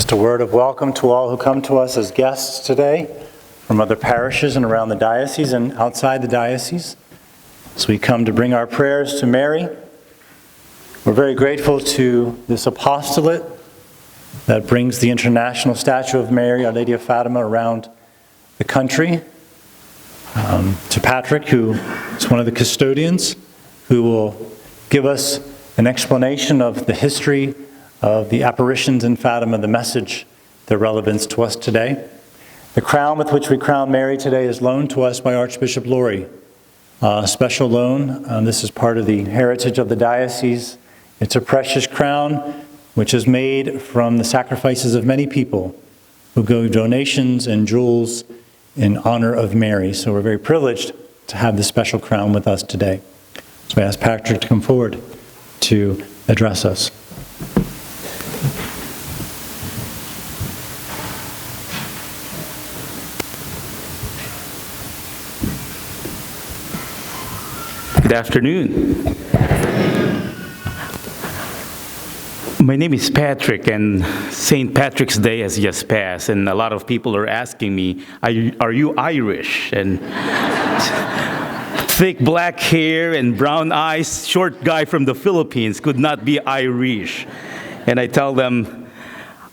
Just a word of welcome to all who come to us as guests today from other parishes and around the diocese and outside the diocese. So we come to bring our prayers to Mary. We're very grateful to this apostolate that brings the international statue of Mary, Our Lady of Fatima, around the country. To Patrick, who is one of the custodians, who will give us an explanation of the history of the apparitions in Fatima, the message, their relevance to us today. The crown with which we crown Mary today is loaned to us by Archbishop Lori. A special loan. This is part of the heritage of the diocese. It's a precious crown which is made from the sacrifices of many people who gave donations and jewels in honor of Mary. So we're very privileged to have this special crown with us today. So I ask Patrick to come forward to address us. Good afternoon. My name is Patrick, and St. Patrick's Day has just passed, and a lot of people are asking me, are you Irish? And thick black hair and brown eyes, short guy from the Philippines could not be Irish. And I tell them,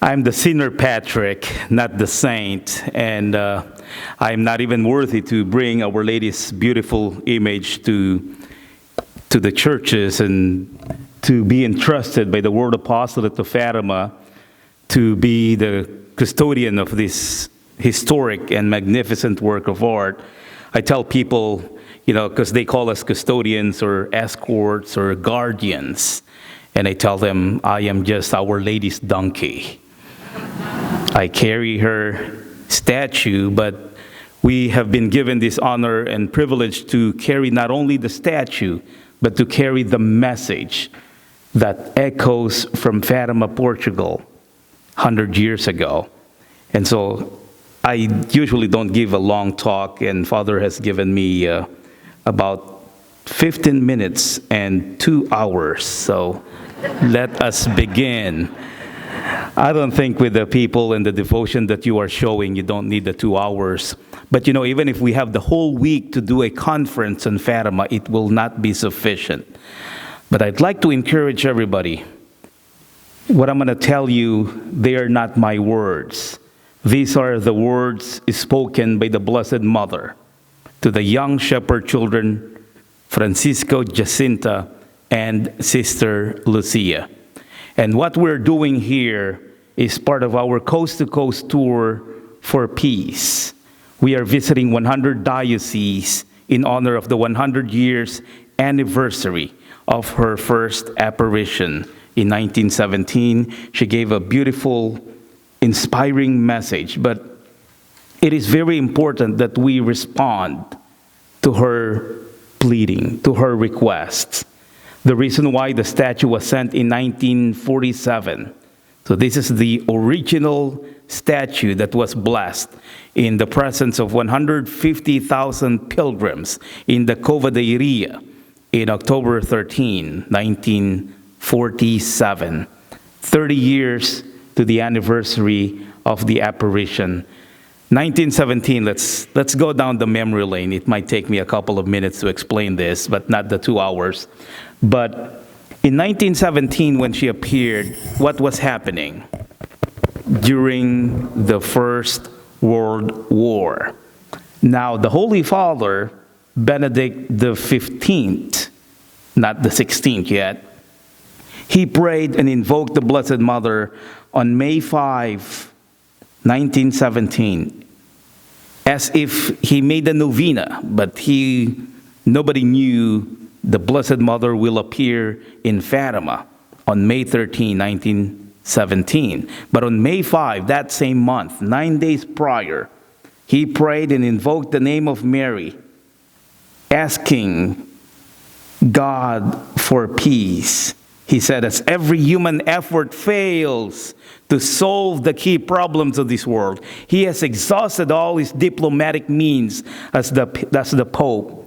I'm the sinner Patrick, not the saint, and I'm not even worthy to bring Our Lady's beautiful image to the churches and to be entrusted by the World Apostolate to Fatima to be the custodian of this historic and magnificent work of art. I tell people, because they call us custodians or escorts or guardians, and I tell them I am just Our Lady's donkey. I carry her statue, but we have been given this honor and privilege to carry not only the statue, but to carry the message that echoes from Fatima, Portugal, 100 years ago. And so I usually don't give a long talk, and Father has given me about 15 minutes and 2 hours. So let us begin. I don't think with the people and the devotion that you are showing, you don't need the 2 hours. But even if we have the whole week to do a conference on Fatima, it will not be sufficient. But I'd like to encourage everybody. What I'm going to tell you, they are not my words. These are the words spoken by the Blessed Mother to the young shepherd children, Francisco, Jacinta, and Sister Lucia. And what we're doing here is part of our coast-to-coast tour for peace. We are visiting 100 dioceses in honor of the 100 years anniversary of her first apparition in 1917. She gave a beautiful, inspiring message, but it is very important that we respond to her pleading, to her requests. The reason why the statue was sent in 1947. So this is the original statue that was blessed in the presence of 150,000 pilgrims in the Covadonga in October 13, 1947. 30 years to the anniversary of the apparition. 1917, let's go down the memory lane. It might take me a couple of minutes to explain this, but not the 2 hours. But in 1917, when she appeared, what was happening? During the First World War. Now, the Holy Father, Benedict the 15th, not the 16th yet, he prayed and invoked the Blessed Mother on May 5, 1917, as if he made a novena, but nobody knew the Blessed Mother will appear in Fatima on May 13, 1917. But on May 5, that same month, 9 days prior, he prayed and invoked the name of Mary, asking God for peace. He said, as every human effort fails to solve the key problems of this world, he has exhausted all his diplomatic means as the Pope,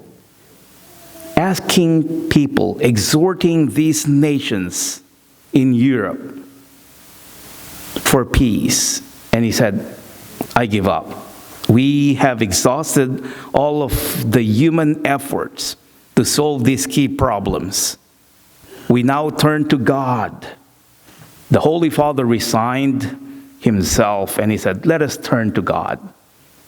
asking people, exhorting these nations in Europe for peace. And he said, I give up. We have exhausted all of the human efforts to solve these key problems. We now turn to God. The Holy Father resigned himself and he said, let us turn to God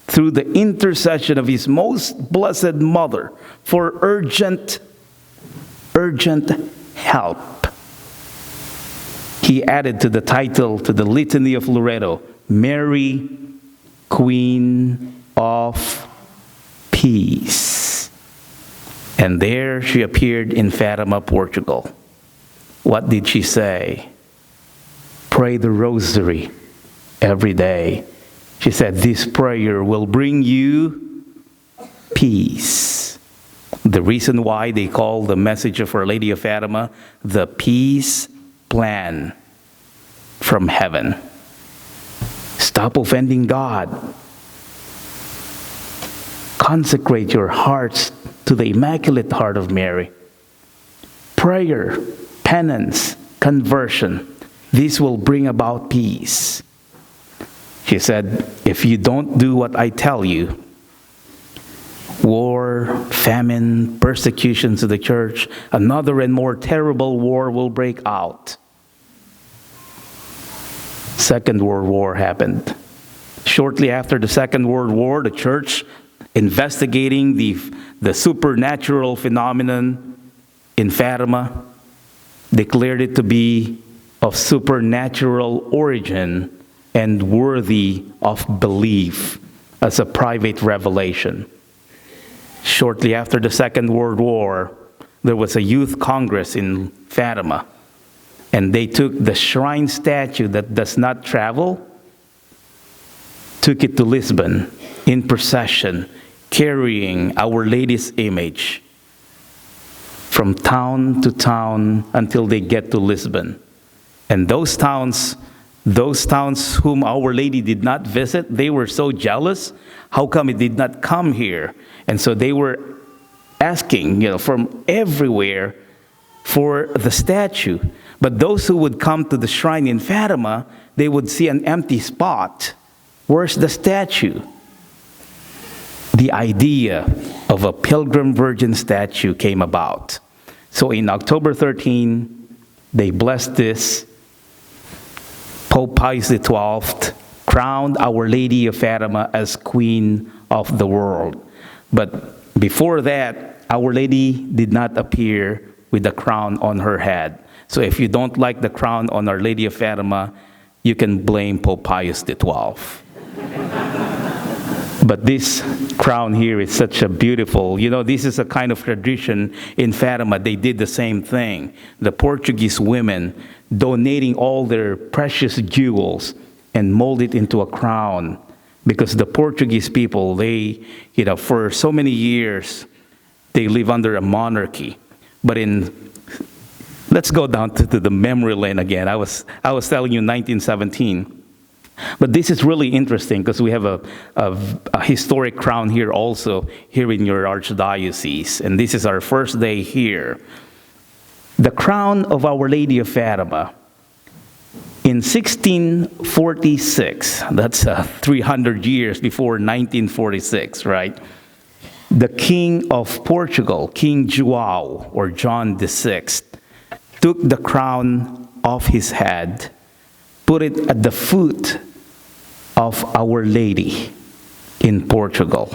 through the intercession of his most blessed mother for urgent help. He added to the title, to the Litany of Loreto, Mary, Queen of Peace. And there she appeared in Fatima, Portugal. What did she say? Pray the rosary every day. She said, this prayer will bring you peace. The reason why they call the message of Our Lady of Fatima the peace plan from heaven. Stop offending God. Consecrate your hearts to the Immaculate Heart of Mary. Prayer, penance, conversion. This will bring about peace. She said, if you don't do what I tell you, war, famine, persecution to the church, another and more terrible war will break out. Second World War happened. Shortly after the Second World War, the church, investigating the supernatural phenomenon in Fatima, declared it to be of supernatural origin and worthy of belief as a private revelation. Shortly after the Second World War, there was a youth congress in Fatima, and they took the shrine statue that does not travel, took it to Lisbon in procession, carrying Our Lady's image from town to town until they get to Lisbon. And those towns whom Our Lady did not visit, they were so jealous. How come it did not come here? And so they were asking, from everywhere for the statue. But those who would come to the shrine in Fatima, they would see an empty spot. Where's the statue? The idea of a pilgrim virgin statue came about. So in October 13, they blessed this. Pope Pius XII crowned Our Lady of Fatima as Queen of the world. But before that, Our Lady did not appear with the crown on her head. So if you don't like the crown on Our Lady of Fatima, you can blame Pope Pius XII. But this crown here is such a beautiful, this is a kind of tradition in Fatima. They did the same thing. The Portuguese women donating all their precious jewels and mold it into a crown. Because the Portuguese people, they, for so many years, they live under a monarchy. But let's go down to the memory lane again. I was telling you 1917. But this is really interesting because we have a historic crown here also, here in your archdiocese. And this is our first day here. The crown of Our Lady of Fatima. In 1646, that's 300 years before 1946, right? The King of Portugal, King João, or John VI, took the crown off his head, put it at the foot of Our Lady in Portugal.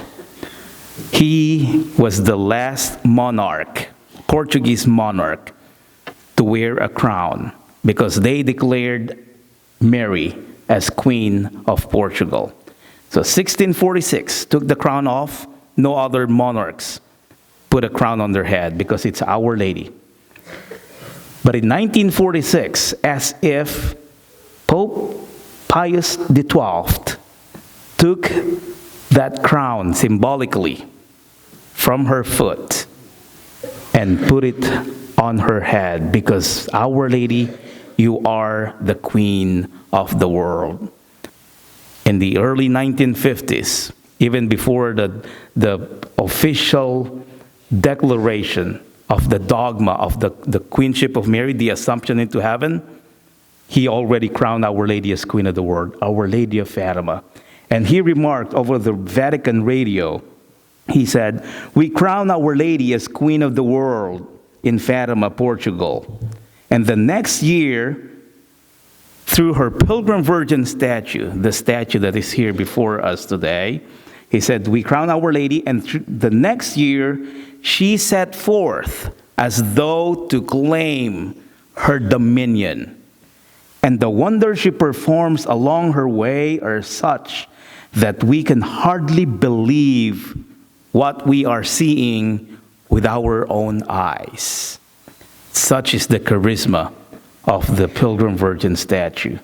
He was the last monarch, Portuguese monarch, to wear a crown because they declared Mary as Queen of Portugal. So 1646 took the crown off. No other monarchs put a crown on their head because it's Our Lady. But in 1946, as if Pope Pius XII took that crown symbolically from her foot and put it on her head because Our Lady, you are the Queen of the world. In the early 1950s, even before the official declaration of the dogma of the Queenship of Mary, the Assumption into heaven, he already crowned Our Lady as Queen of the World, Our Lady of Fatima. And he remarked over the Vatican radio, he said, "We crown Our Lady as Queen of the World in Fatima, Portugal. And the next year, through her Pilgrim Virgin statue, the statue that is here before us today," he said, "we crown Our Lady, and the next year, she set forth as though to claim her dominion. And the wonders she performs along her way are such that we can hardly believe what we are seeing with our own eyes." Such is the charisma of the Pilgrim Virgin statue.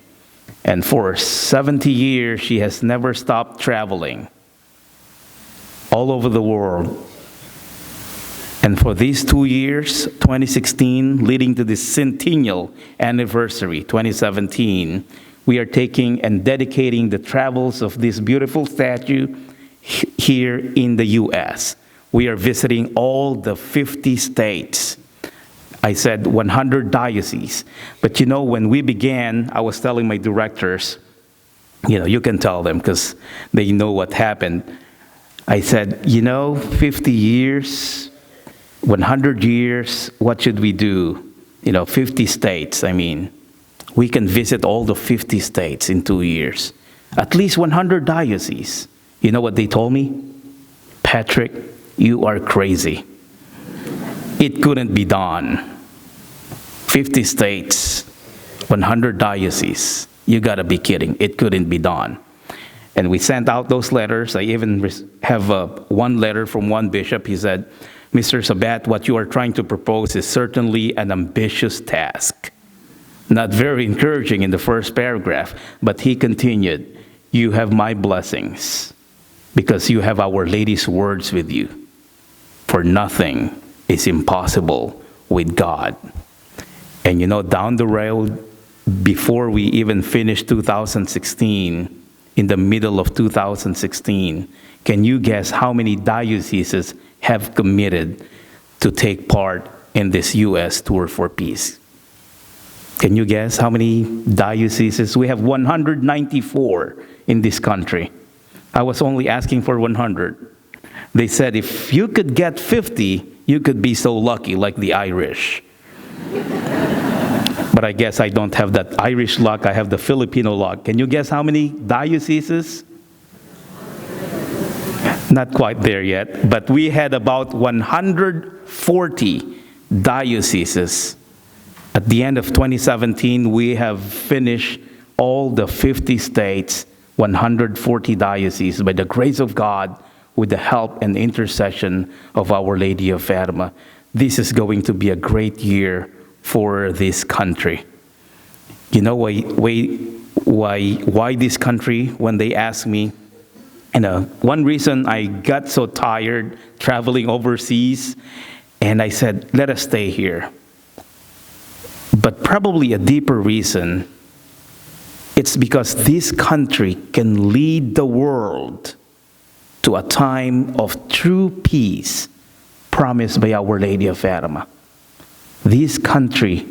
And for 70 years, she has never stopped traveling all over the world. And for these 2 years, 2016, leading to the centennial anniversary, 2017, we are taking and dedicating the travels of this beautiful statue here in the U.S. We are visiting all the 50 states. I said 100 dioceses. But you know, when we began, I was telling my directors, you can tell them because they know what happened. I said, 50 years, 100 years, what should we do? 50 states, we can visit all the 50 states in 2 years. At least 100 dioceses. You know what they told me? "Patrick, you are crazy. It couldn't be done. 50 states, 100 dioceses. You gotta be kidding. It couldn't be done." And we sent out those letters. I even have one letter from one bishop. He said, "Mr. Sabat, what you are trying to propose is certainly an ambitious task." Not very encouraging in the first paragraph, but he continued, "You have my blessings because you have Our Lady's words with you. For nothing is impossible with God." And down the road, before we even finished 2016, in the middle of 2016, can you guess how many dioceses have committed to take part in this U.S. Tour for Peace? Can you guess how many dioceses? We have 194 in this country. I was only asking for 100. They said if you could get 50, you could be so lucky, like the Irish. But I guess I don't have that Irish luck, I have the Filipino luck. Can you guess how many dioceses? Not quite there yet, but we had about 140 dioceses. At the end of 2017, we have finished all the 50 states, 140 dioceses, by the grace of God, with the help and intercession of Our Lady of Fatima. This is going to be a great year for this country. You know why this country? When they ask me, one reason I got so tired traveling overseas, and I said, let us stay here. But probably a deeper reason, it's because this country can lead the world to a time of true peace promised by Our Lady of Fatima. This country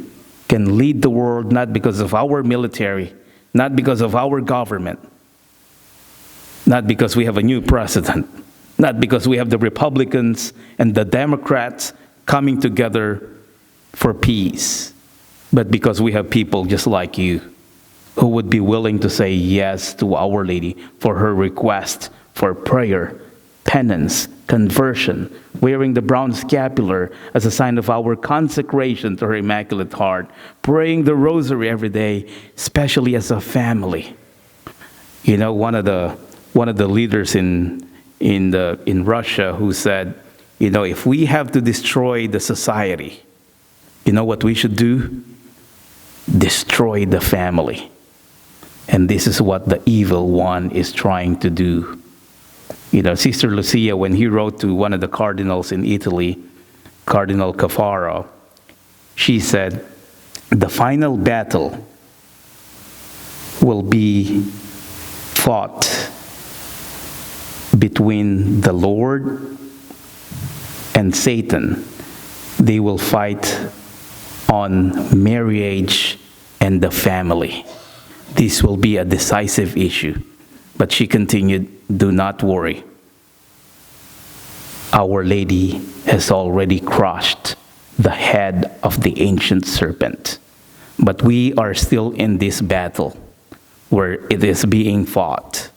can lead the world not because of our military, not because of our government, not because we have a new president, not because we have the Republicans and the Democrats coming together for peace, but because we have people just like you who would be willing to say yes to Our Lady for her request for prayer, penance, conversion, wearing the brown scapular as a sign of our consecration to her Immaculate Heart, praying the rosary every day, especially as a family. One of the leaders in Russia who said, if we have to destroy the society, you know what we should do? Destroy the family. And this is what the evil one is trying to do. Sister Lucia, when he wrote to one of the cardinals in Italy, Cardinal Cafaro, she said, the final battle will be fought between the Lord and Satan. They will fight on marriage and the family. This will be a decisive issue. But she continued, do not worry. Our Lady has already crushed the head of the ancient serpent. But we are still in this battle where it is being fought.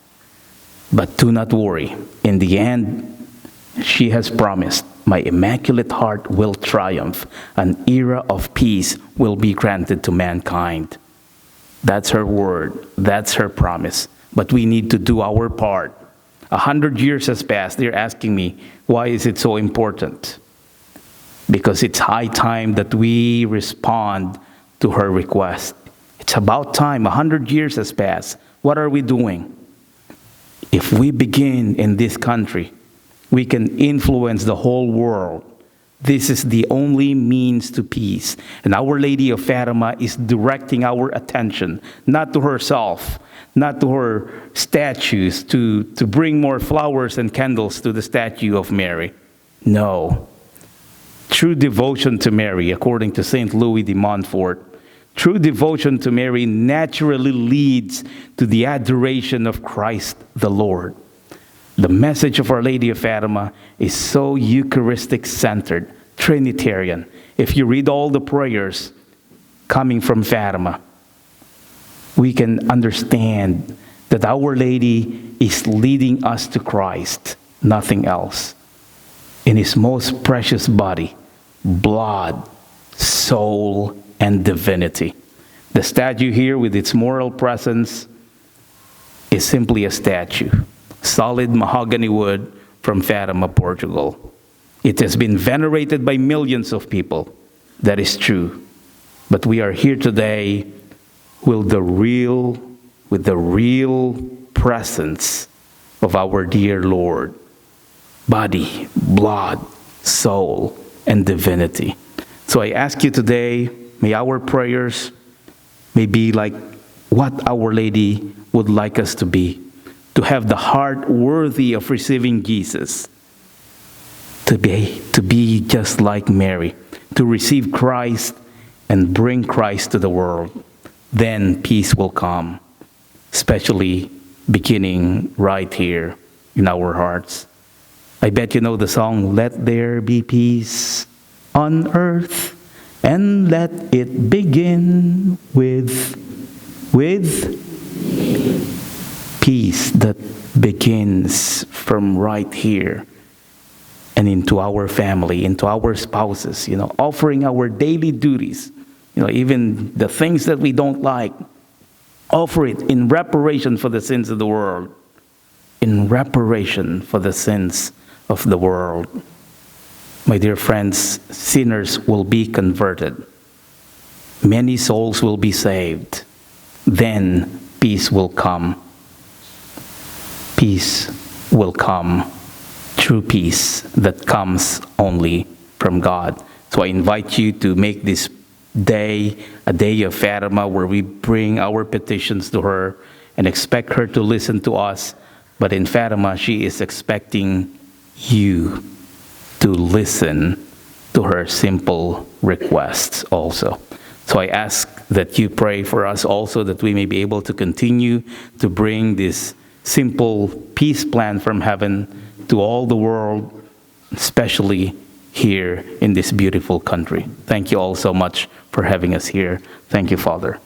But do not worry. In the end, she has promised, my Immaculate Heart will triumph. An era of peace will be granted to mankind. That's her word. That's her promise. But we need to do our part. 100 years has passed. They're asking me, why is it so important? Because it's high time that we respond to her request. It's about time. 100 years has passed. What are we doing? If we begin in this country, we can influence the whole world. This is the only means to peace. And Our Lady of Fatima is directing our attention, not to herself, not to her statues, to bring more flowers and candles to the statue of Mary. No. True devotion to Mary, according to St. Louis de Montfort, true devotion to Mary naturally leads to the adoration of Christ the Lord. The message of Our Lady of Fatima is so Eucharistic-centered, Trinitarian. If you read all the prayers coming from Fatima, we can understand that Our Lady is leading us to Christ, nothing else. In His most precious body, blood, soul, and divinity. The statue here with its moral presence is simply a statue. Solid mahogany wood from Fatima, Portugal. It has been venerated by millions of people. That is true. But we are here today with the real presence of our dear Lord. Body, blood, soul, and divinity. So I ask you today, may our prayers may be like what Our Lady would like us to be. To have the heart worthy of receiving Jesus. To be just like Mary. To receive Christ and bring Christ to the world. Then peace will come. Especially beginning right here in our hearts. I bet you know the song, Let There Be Peace on Earth, and let it begin with peace that begins from right here and into our family, into our spouses, offering our daily duties, even the things that we don't like, offer it in reparation for the sins of the world, in reparation for the sins of the world. My dear friends, sinners will be converted. Many souls will be saved. Then peace will come. Peace will come. True peace that comes only from God. So I invite you to make this day a day of Fatima where we bring our petitions to her and expect her to listen to us. But in Fatima, she is expecting you to listen to her simple requests also. So I ask that you pray for us also, that we may be able to continue to bring this simple peace plan from heaven to all the world, especially here in this beautiful country. Thank you all so much for having us here. Thank you, Father.